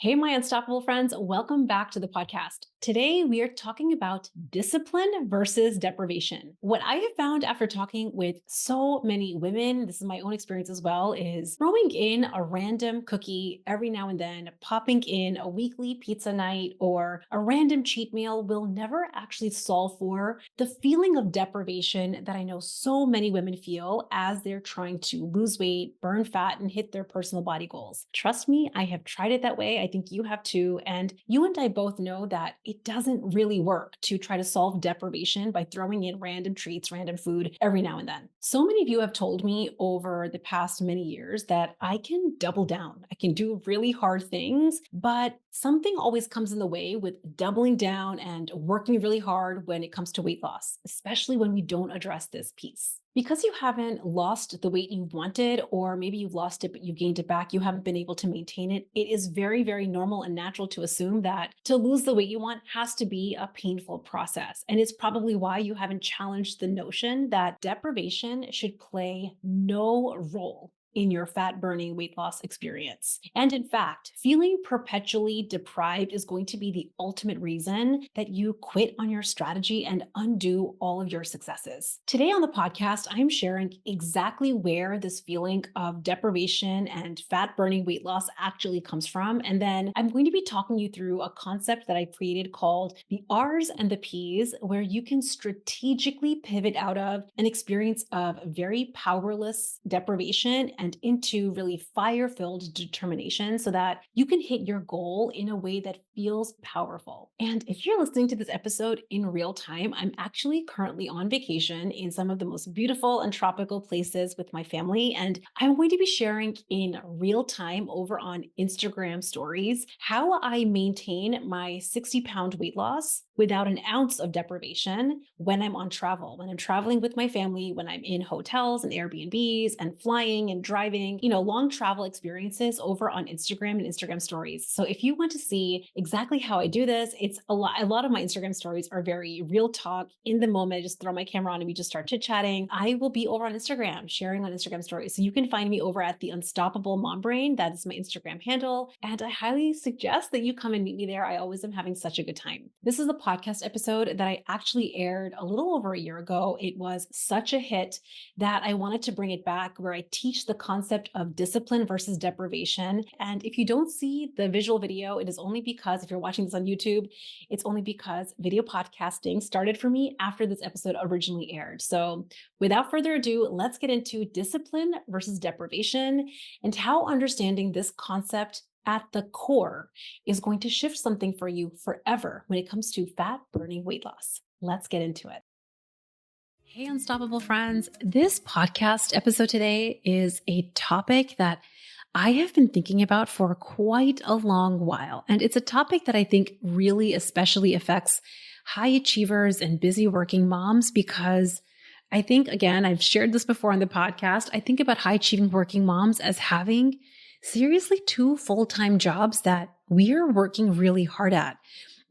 Hey, my unstoppable friends, welcome back to the podcast. Today, we are talking about discipline versus deprivation. What I have found after talking with so many women, this is my own experience as well, is throwing in a random cookie every now and then, popping in a weekly pizza night or a random cheat meal will never actually solve for the feeling of deprivation that I know so many women feel as they're trying to lose weight, burn fat, and hit their personal body goals. Trust me, I have tried it that way. I think you have too. And you and I both know that it doesn't really work to try to solve deprivation by throwing in random treats, random food every now and then. So many of you have told me over the past many years that I can double down. I can do really hard things, but something always comes in the way with doubling down and working really hard when it comes to weight loss, especially when we don't address this piece. Because you haven't lost the weight you wanted, or maybe you've lost it, but you gained it back, you haven't been able to maintain it, it is very, very normal and natural to assume that to lose the weight you want has to be a painful process. And it's probably why you haven't challenged the notion that deprivation should play no role in your fat burning weight loss experience. And in fact, feeling perpetually deprived is going to be the ultimate reason that you quit on your strategy and undo all of your successes. Today on the podcast, I'm sharing exactly where this feeling of deprivation and fat burning weight loss actually comes from. And then I'm going to be talking you through a concept that I created called the R's and the P's, where you can strategically pivot out of an experience of very powerless deprivation and into really fire-filled determination so that you can hit your goal in a way that feels powerful. And if you're listening to this episode in real time, I'm actually currently on vacation in some of the most beautiful and tropical places with my family. And I'm going to be sharing in real time over on Instagram stories how I maintain my 60-pound weight loss without an ounce of deprivation when I'm on travel, when I'm traveling with my family, when I'm in hotels and Airbnbs and flying and driving, long travel experiences over on Instagram and Instagram stories. So if you want to see exactly how I do this, it's a lot of my Instagram stories are very real talk in the moment. I just throw my camera on and we just start chit chatting. I will be over on Instagram, sharing on Instagram stories. So you can find me over at the Unstoppable Mom Brain. That is my Instagram handle. And I highly suggest that you come and meet me there. I always am having such a good time. This is a podcast episode that I actually aired a little over a year ago. It was such a hit that I wanted to bring it back, where I teach the concept of discipline versus deprivation. And if you don't see the visual video, it is only because if you're watching this on YouTube, it's only because video podcasting started for me after this episode originally aired. So without further ado, let's get into discipline versus deprivation and how understanding this concept at the core is going to shift something for you forever when it comes to fat burning weight loss. Let's get into it. Hey, Unstoppable friends. This podcast episode today is a topic that I have been thinking about for quite a long while. And it's a topic that I think really especially affects high achievers and busy working moms, because I think, again, I've shared this before on the podcast. I think about high achieving working moms as having seriously two full-time jobs that we are working really hard at.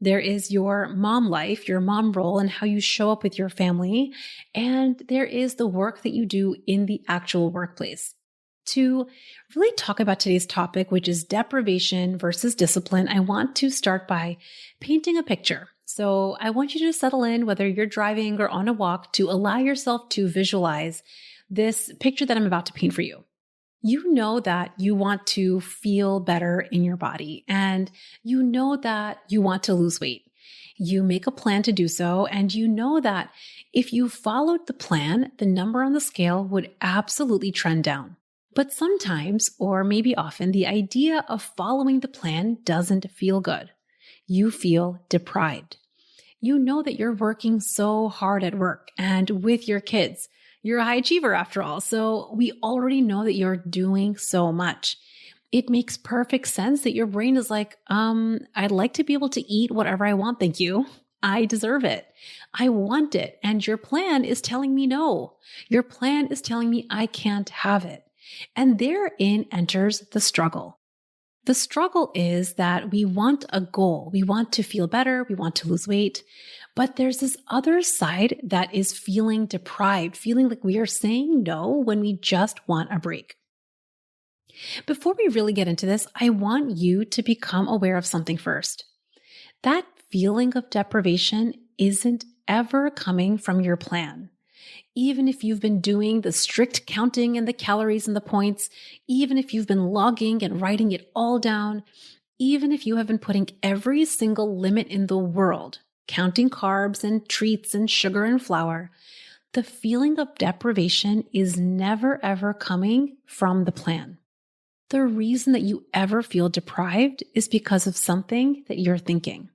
There is your mom life, your mom role, and how you show up with your family. And there is the work that you do in the actual workplace. To really talk about today's topic, which is deprivation versus discipline, I want to start by painting a picture. So I want you to settle in, whether you're driving or on a walk, to allow yourself to visualize this picture that I'm about to paint for you. You know that you want to feel better in your body, and you know that you want to lose weight. You make a plan to do so, and you know that if you followed the plan, the number on the scale would absolutely trend down. But sometimes, or maybe often, the idea of following the plan doesn't feel good. You feel deprived. You know that you're working so hard at work and with your kids. You're a high achiever after all, so we already know that you're doing so much. It makes perfect sense that your brain is like, I'd like to be able to eat whatever I want, thank you. I deserve it. I want it. And your plan is telling me no. Your plan is telling me I can't have it. And therein enters the struggle. The struggle is that we want a goal. We want to feel better. We want to lose weight. But there's this other side that is feeling deprived, feeling like we are saying no when we just want a break. Before we really get into this, I want you to become aware of something first. That feeling of deprivation isn't ever coming from your plan. Even if you've been doing the strict counting and the calories and the points, even if you've been logging and writing it all down, even if you have been putting every single limit in the world, counting carbs and treats and sugar and flour, the feeling of deprivation is never ever coming from the plan. The reason that you ever feel deprived is because of something that you're thinking.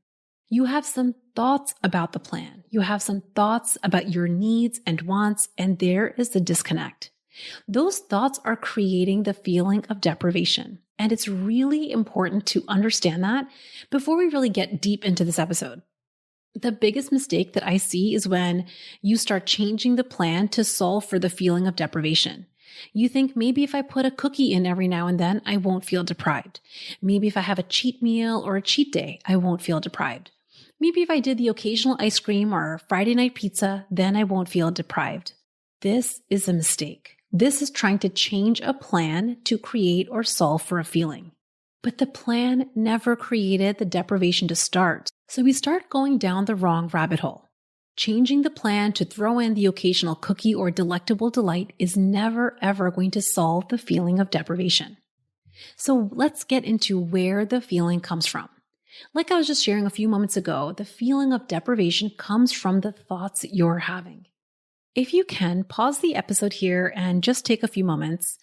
You have some thoughts about the plan. You have some thoughts about your needs and wants, and there is the disconnect. Those thoughts are creating the feeling of deprivation. And it's really important to understand that before we really get deep into this episode. The biggest mistake that I see is when you start changing the plan to solve for the feeling of deprivation. You think maybe if I put a cookie in every now and then, I won't feel deprived. Maybe if I have a cheat meal or a cheat day, I won't feel deprived. Maybe if I did the occasional ice cream or Friday night pizza, then I won't feel deprived. This is a mistake. This is trying to change a plan to create or solve for a feeling. But the plan never created the deprivation to start. So we start going down the wrong rabbit hole. Changing the plan to throw in the occasional cookie or delectable delight is never ever going to solve the feeling of deprivation. So let's get into where the feeling comes from. Like I was just sharing a few moments ago, the feeling of deprivation comes from the thoughts you're having. If you can, pause the episode here and just take a few moments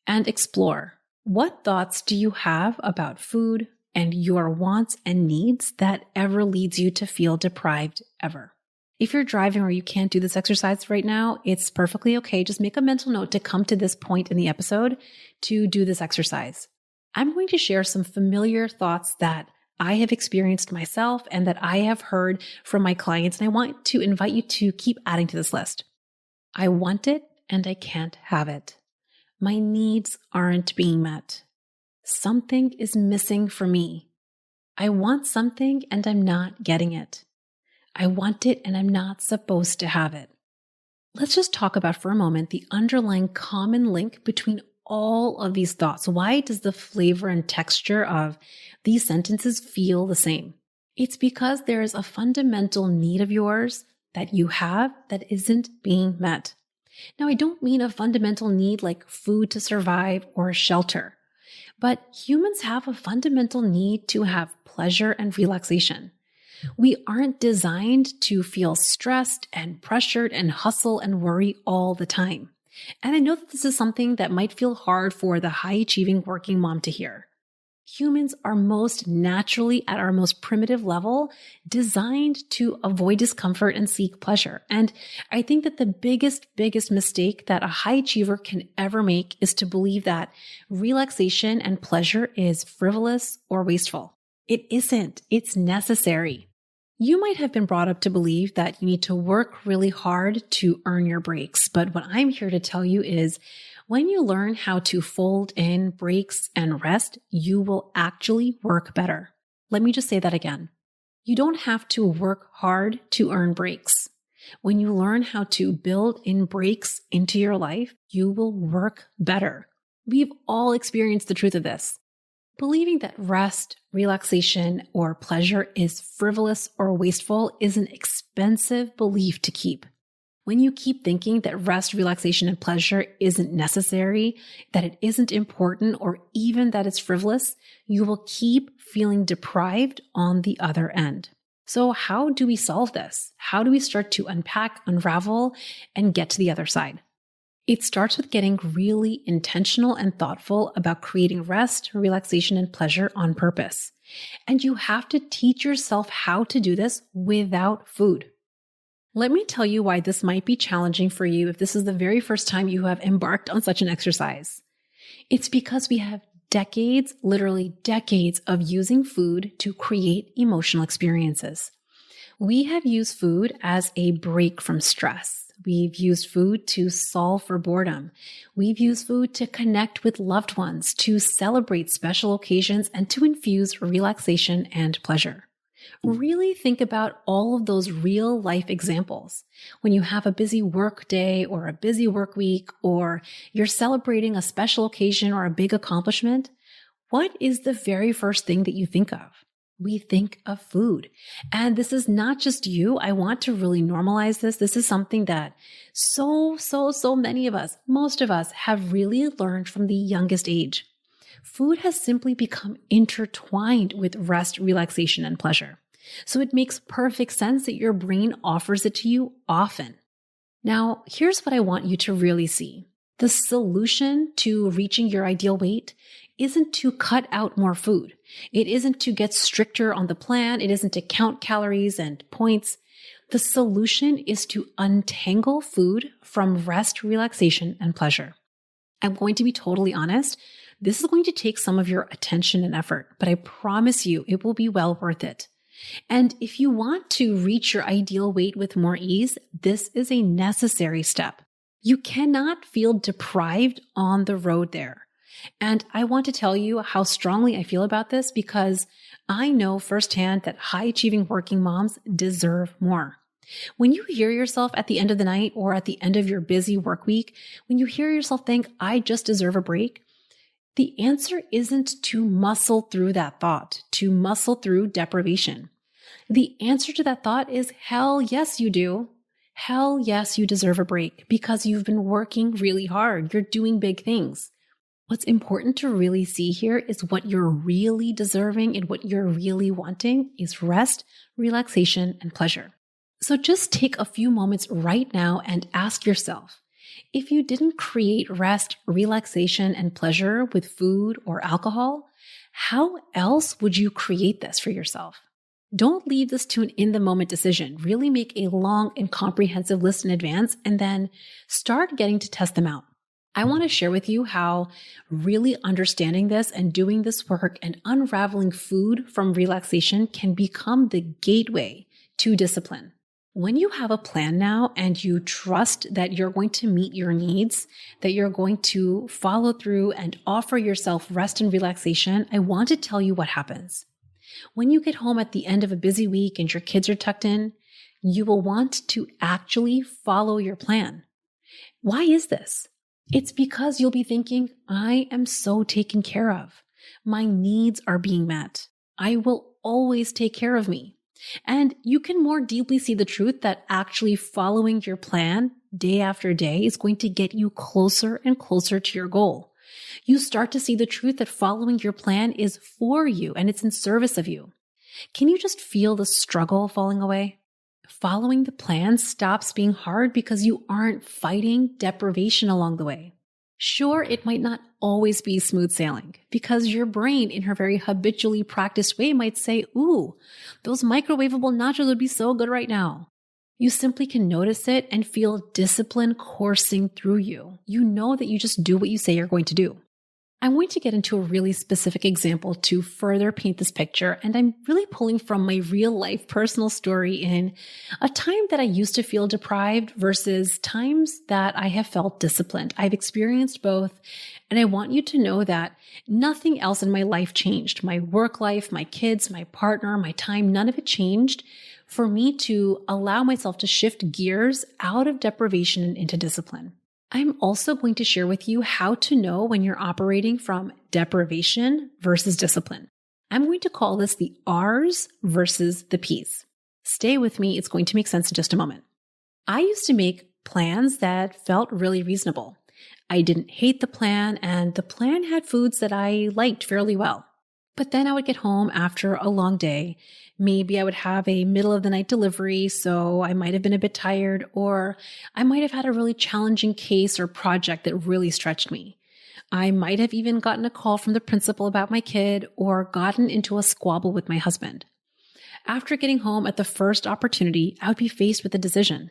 and explore. What thoughts do you have about food and your wants and needs that ever leads you to feel deprived ever? If you're driving or you can't do this exercise right now, it's perfectly okay. Just make a mental note to come to this point in the episode to do this exercise. I'm going to share some familiar thoughts that I have experienced myself and that I have heard from my clients, and I want to invite you to keep adding to this list. I want it and I can't have it. My needs aren't being met. Something is missing for me. I want something and I'm not getting it. I want it and I'm not supposed to have it. Let's just talk about for a moment the underlying common link between all of these thoughts. Why does the flavor and texture of these sentences feel the same? It's because there is a fundamental need of yours that you have that isn't being met. Now, I don't mean a fundamental need like food to survive or shelter, but humans have a fundamental need to have pleasure and relaxation. We aren't designed to feel stressed and pressured and hustle and worry all the time. And I know that this is something that might feel hard for the high-achieving working mom to hear. Humans are most naturally, at our most primitive level, designed to avoid discomfort and seek pleasure. And I think that the biggest mistake that a high achiever can ever make is to believe that relaxation and pleasure is frivolous or wasteful. It isn't. It's necessary. You might have been brought up to believe that you need to work really hard to earn your breaks. But what I'm here to tell you is when you learn how to fold in breaks and rest, you will actually work better. Let me just say that again. You don't have to work hard to earn breaks. When you learn how to build in breaks into your life, you will work better. We've all experienced the truth of this. Believing that rest, relaxation, or pleasure is frivolous or wasteful is an expensive belief to keep. When you keep thinking that rest, relaxation, and pleasure isn't necessary, that it isn't important, or even that it's frivolous, you will keep feeling deprived on the other end. So how do we solve this? How do we start to unpack, unravel, and get to the other side? It starts with getting really intentional and thoughtful about creating rest, relaxation, and pleasure on purpose. And you have to teach yourself how to do this without food. Let me tell you why this might be challenging for you if this is the very first time you have embarked on such an exercise. It's because we have decades, literally decades of using food to create emotional experiences. We have used food as a break from stress. We've used food to solve for boredom. We've used food to connect with loved ones, to celebrate special occasions, and to infuse relaxation and pleasure. Really think about all of those real life examples. When you have a busy work day or a busy work week, or you're celebrating a special occasion or a big accomplishment, what is the very first thing that you think of? We think of food. And this is not just you. I want to really normalize this. This is something that so many of us, most of us have really learned from the youngest age. Food has simply become intertwined with rest, relaxation, and pleasure. So it makes perfect sense that your brain offers it to you often. Now, here's what I want you to really see. The solution to reaching your ideal weight isn't to cut out more food. It isn't to get stricter on the plan. It isn't to count calories and points. The solution is to untangle food from rest, relaxation, and pleasure. I'm going to be totally honest. This is going to take some of your attention and effort, but I promise you it will be well worth it. And if you want to reach your ideal weight with more ease, this is a necessary step. You cannot feel deprived on the road there. And I want to tell you how strongly I feel about this because I know firsthand that high-achieving working moms deserve more. When you hear yourself at the end of the night or at the end of your busy work week, when you hear yourself think, I just deserve a break, the answer isn't to muscle through that thought, to muscle through deprivation. The answer to that thought is hell yes, you do. Hell yes, you deserve a break because you've been working really hard. You're doing big things. What's important to really see here is what you're really deserving and what you're really wanting is rest, relaxation, and pleasure. So just take a few moments right now and ask yourself, if you didn't create rest, relaxation, and pleasure with food or alcohol, how else would you create this for yourself? Don't leave this to an in-the-moment decision. Really make a long and comprehensive list in advance and then start getting to test them out. I want to share with you how really understanding this and doing this work and unraveling food from relaxation can become the gateway to discipline. When you have a plan now and you trust that you're going to meet your needs, that you're going to follow through and offer yourself rest and relaxation, I want to tell you what happens. When you get home at the end of a busy week and your kids are tucked in, you will want to actually follow your plan. Why is this? It's because you'll be thinking, I am so taken care of. My needs are being met. I will always take care of me. And you can more deeply see the truth that actually following your plan day after day is going to get you closer and closer to your goal. You start to see the truth that following your plan is for you and it's in service of you. Can you just feel the struggle falling away? Following the plan stops being hard because you aren't fighting deprivation along the way. Sure, it might not always be smooth sailing because your brain in her very habitually practiced way might say, ooh, those microwavable nachos would be so good right now. You simply can notice it and feel discipline coursing through you. You know that you just do what you say you're going to do. I'm going to get into a really specific example to further paint this picture, and I'm really pulling from my real life personal story in a time that I used to feel deprived versus times that I have felt disciplined. I've experienced both, and I want you to know that nothing else in my life changed. My work life, my kids, my partner, my time, none of it changed for me to allow myself to shift gears out of deprivation and into discipline. I'm also going to share with you how to know when you're operating from deprivation versus discipline. I'm going to call this the R's versus the P's. Stay with me. It's going to make sense in just a moment. I used to make plans that felt really reasonable. I didn't hate the plan, and the plan had foods that I liked fairly well. But then I would get home after a long day. Maybe I would have a middle of the night delivery, so I might have been a bit tired, or I might have had a really challenging case or project that really stretched me. I might have even gotten a call from the principal about my kid or gotten into a squabble with my husband. After getting home at the first opportunity, I would be faced with a decision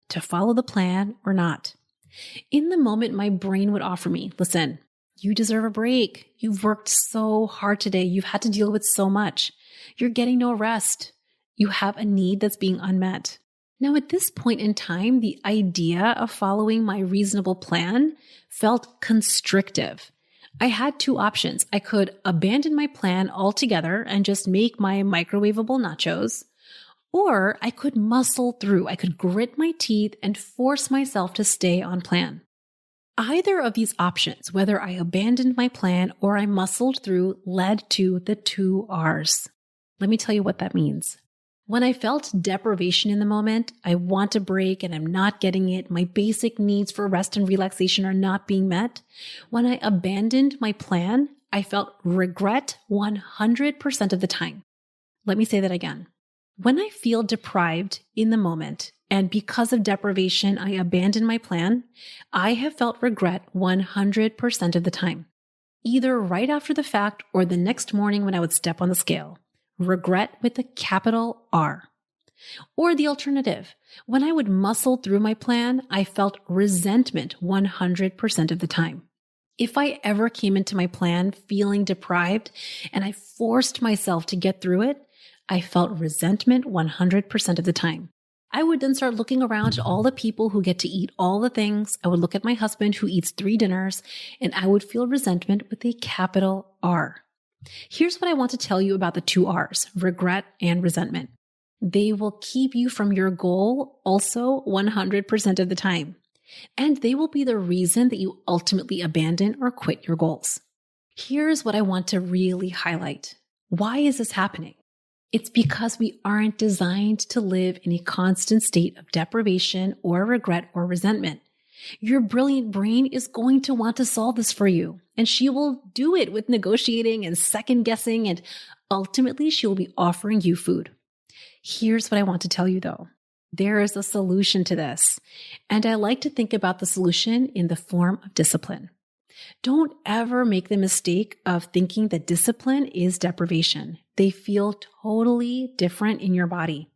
to follow the plan or not. In the moment, my brain would offer me, listen, you deserve a break. You've worked so hard today. You've had to deal with so much. You're getting no rest. You have a need that's being unmet. Now, at this point in time, the idea of following my reasonable plan felt constrictive. I had two options. I could abandon my plan altogether and just make my microwavable nachos, or I could muscle through. I could grit my teeth and force myself to stay on plan. Either of these options, whether I abandoned my plan or I muscled through, led to the two R's. Let me tell you what that means. When I felt deprivation in the moment, I want a break and I'm not getting it. My basic needs for rest and relaxation are not being met. When I abandoned my plan, I felt regret 100% of the time. Let me say that again. When I feel deprived in the moment, and because of deprivation, I abandon my plan, I have felt regret 100% of the time, either right after the fact or the next morning when I would step on the scale. Regret with a capital R. Or the alternative, when I would muscle through my plan, I felt resentment 100% of the time. If I ever came into my plan feeling deprived and I forced myself to get through it, I felt resentment 100% of the time. I would then start looking around at all the people who get to eat all the things. I would look at my husband who eats 3 dinners, and I would feel resentment with a capital R. Here's what I want to tell you about the two R's, regret and resentment. They will keep you from your goal also 100% of the time. And they will be the reason that you ultimately abandon or quit your goals. Here's what I want to really highlight. Why is this happening? It's because we aren't designed to live in a constant state of deprivation or regret or resentment. Your brilliant brain is going to want to solve this for you, and she will do it with negotiating and second guessing, and ultimately she will be offering you food. Here's what I want to tell you though. There is a solution to this, and I like to think about the solution in the form of discipline. Don't ever make the mistake of thinking that discipline is deprivation. They feel totally different in your body.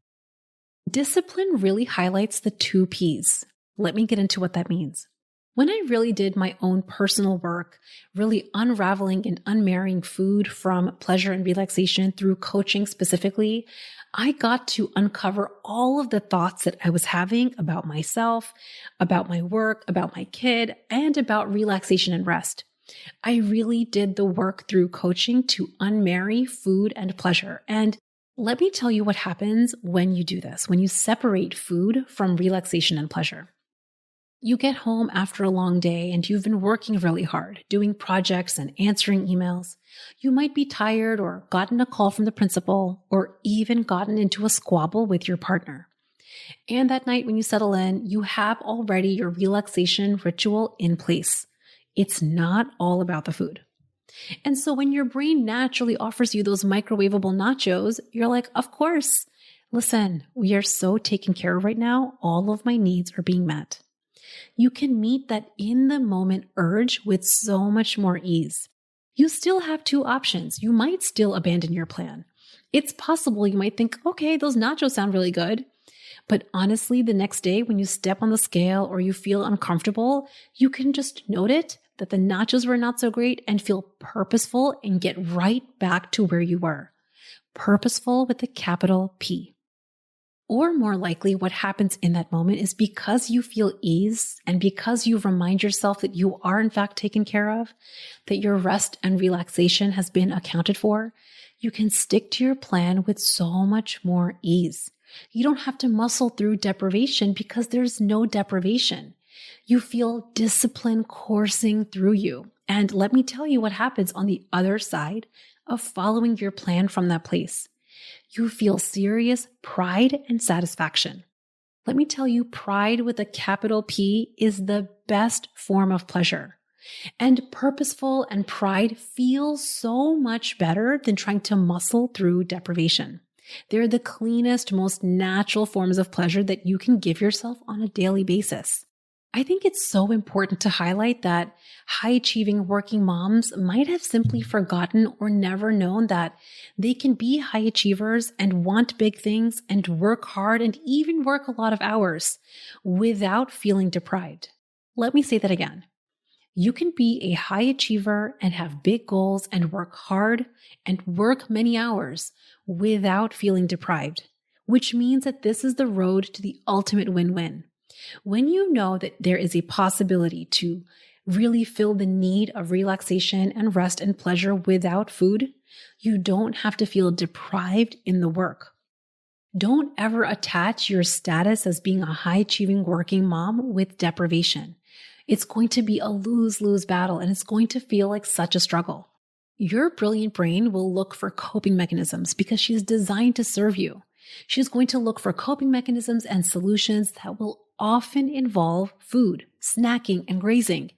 Discipline really highlights the 2 Ps. Let me get into what that means. When I really did my own personal work, really unraveling and unmarrying food from pleasure and relaxation through coaching specifically, I got to uncover all of the thoughts that I was having about myself, about my work, about my kid, and about relaxation and rest. I really did the work through coaching to unmarry food and pleasure. And let me tell you what happens when you do this, when you separate food from relaxation and pleasure. You get home after a long day and you've been working really hard, doing projects and answering emails. You might be tired or gotten a call from the principal or even gotten into a squabble with your partner. And that night when you settle in, you have already your relaxation ritual in place. It's not all about the food. And so when your brain naturally offers you those microwavable nachos, you're like, of course. Listen, we are so taken care of right now. All of my needs are being met. You can meet that in the moment urge with so much more ease. You still have 2 options. You might still abandon your plan. It's possible you might think, okay, those nachos sound really good. But honestly, the next day when you step on the scale or you feel uncomfortable, you can just note it that the nachos were not so great and feel purposeful and get right back to where you were. Purposeful with a capital P. Or more likely, what happens in that moment is because you feel ease and because you remind yourself that you are in fact taken care of, that your rest and relaxation has been accounted for, you can stick to your plan with so much more ease. You don't have to muscle through deprivation because there's no deprivation. You feel discipline coursing through you. And let me tell you what happens on the other side of following your plan from that place. You feel serious pride and satisfaction. Let me tell you, pride with a capital P is the best form of pleasure. And purposeful and pride feel so much better than trying to muscle through deprivation. They're the cleanest, most natural forms of pleasure that you can give yourself on a daily basis. I think it's so important to highlight that high-achieving working moms might have simply forgotten or never known that they can be high achievers and want big things and work hard and even work a lot of hours without feeling deprived. Let me say that again. You can be a high achiever and have big goals and work hard and work many hours without feeling deprived, which means that this is the road to the ultimate win-win. When you know that there is a possibility to really feel the need of relaxation and rest and pleasure without food, you don't have to feel deprived in the work. Don't ever attach your status as being a high achieving working mom with deprivation. It's going to be a lose-lose battle and it's going to feel like such a struggle. Your brilliant brain will look for coping mechanisms because she's designed to serve you. She's going to look for coping mechanisms and solutions that will often involve food, snacking, and grazing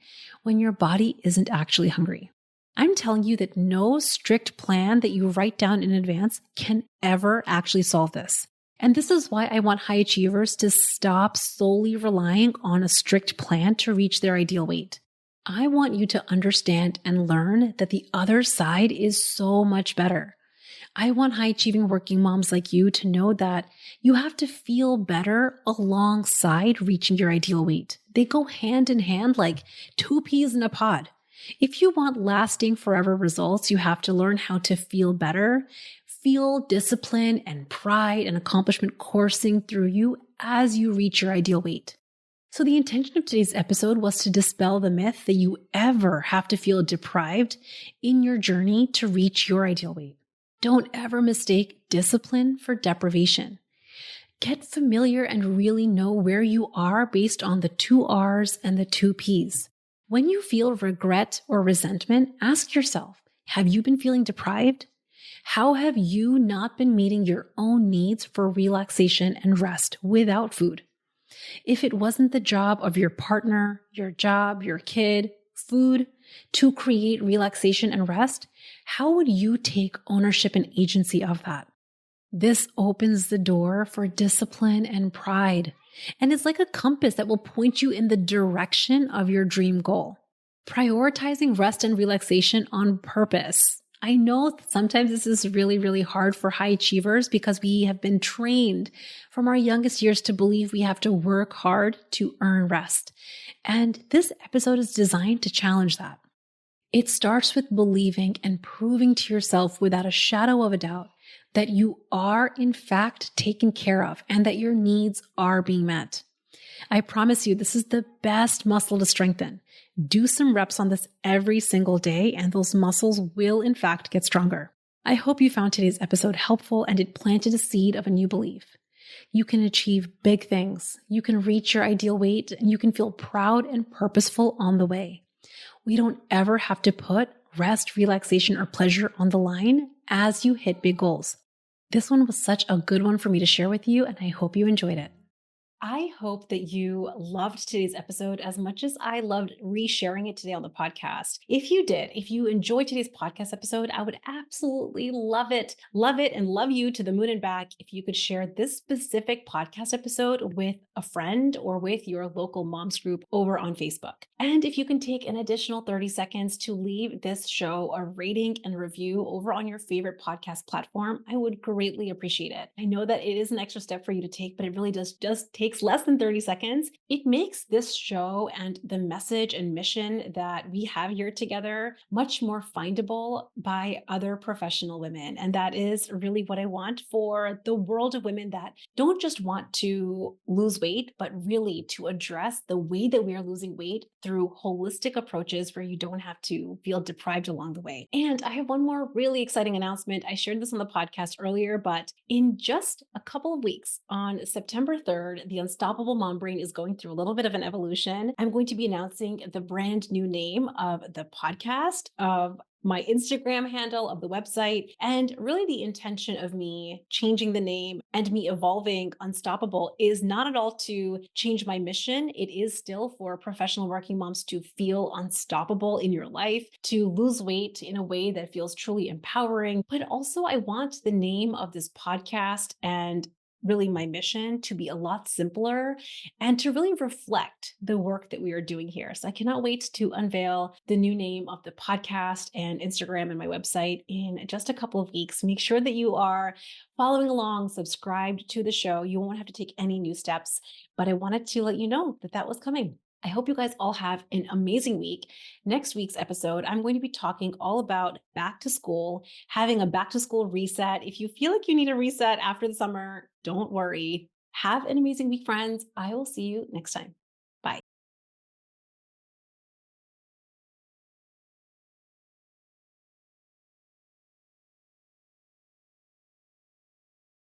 when your body isn't actually hungry. I'm telling you that no strict plan that you write down in advance can ever actually solve this. And this is why I want high achievers to stop solely relying on a strict plan to reach their ideal weight. I want you to understand and learn that the other side is so much better. I want high achieving working moms like you to know that you have to feel better alongside reaching your ideal weight. They go hand in hand like two peas in a pod. If you want lasting forever results, you have to learn how to feel better, feel discipline and pride and accomplishment coursing through you as you reach your ideal weight. So the intention of today's episode was to dispel the myth that you ever have to feel deprived in your journey to reach your ideal weight. Don't ever mistake discipline for deprivation. Get familiar and really know where you are based on the 2 R's and the 2 P's. When you feel regret or resentment, ask yourself, have you been feeling deprived? How have you not been meeting your own needs for relaxation and rest without food? If it wasn't the job of your partner, your job, your kid, food to create relaxation and rest, how would you take ownership and agency of that? This opens the door for discipline and pride. And it's like a compass that will point you in the direction of your dream goal. Prioritizing rest and relaxation on purpose. I know sometimes this is really, really hard for high achievers because we have been trained from our youngest years to believe we have to work hard to earn rest. And this episode is designed to challenge that. It starts with believing and proving to yourself without a shadow of a doubt that you are in fact taken care of and that your needs are being met. I promise you, this is the best muscle to strengthen. Do some reps on this every single day, and those muscles will in fact get stronger. I hope you found today's episode helpful and it planted a seed of a new belief. You can achieve big things. You can reach your ideal weight and you can feel proud and purposeful on the way. We don't ever have to put rest, relaxation, or pleasure on the line as you hit big goals. This one was such a good one for me to share with you, and I hope you enjoyed it. I hope that you loved today's episode as much as I loved resharing it today on the podcast. If you did, if you enjoyed today's podcast episode, I would absolutely love it, and love you to the moon and back if you could share this specific podcast episode with a friend or with your local moms group over on Facebook. And if you can take an additional 30 seconds to leave this show a rating and review over on your favorite podcast platform, I would greatly appreciate it. I know that it is an extra step for you to take, but it really does take less than 30 seconds. It makes this show and the message and mission that we have here together much more findable by other professional women. And that is really what I want for the world of women that don't just want to lose weight, but really to address the way that we are losing weight through holistic approaches where you don't have to feel deprived along the way. And I have one more really exciting announcement. I shared this on the podcast earlier, but in just a couple of weeks, on September 3rd, the Unstoppable Mom Brain is going through a little bit of an evolution. I'm going to be announcing the brand new name of the podcast, of my Instagram handle, of the website, and really the intention of me changing the name and me evolving Unstoppable is not at all to change my mission. It is still for professional working moms to feel unstoppable in your life, to lose weight in a way that feels truly empowering. But also, I want the name of this podcast and really my mission to be a lot simpler and to really reflect the work that we are doing here. So I cannot wait to unveil the new name of the podcast and Instagram and my website in just a couple of weeks. Make sure that you are following along, subscribed to the show. You won't have to take any new steps, but I wanted to let you know that that was coming. I hope you guys all have an amazing week. Next week's episode, I'm going to be talking all about back to school, having a back to school reset. If you feel like you need a reset after the summer, don't worry. Have an amazing week, friends. I will see you next time. Bye.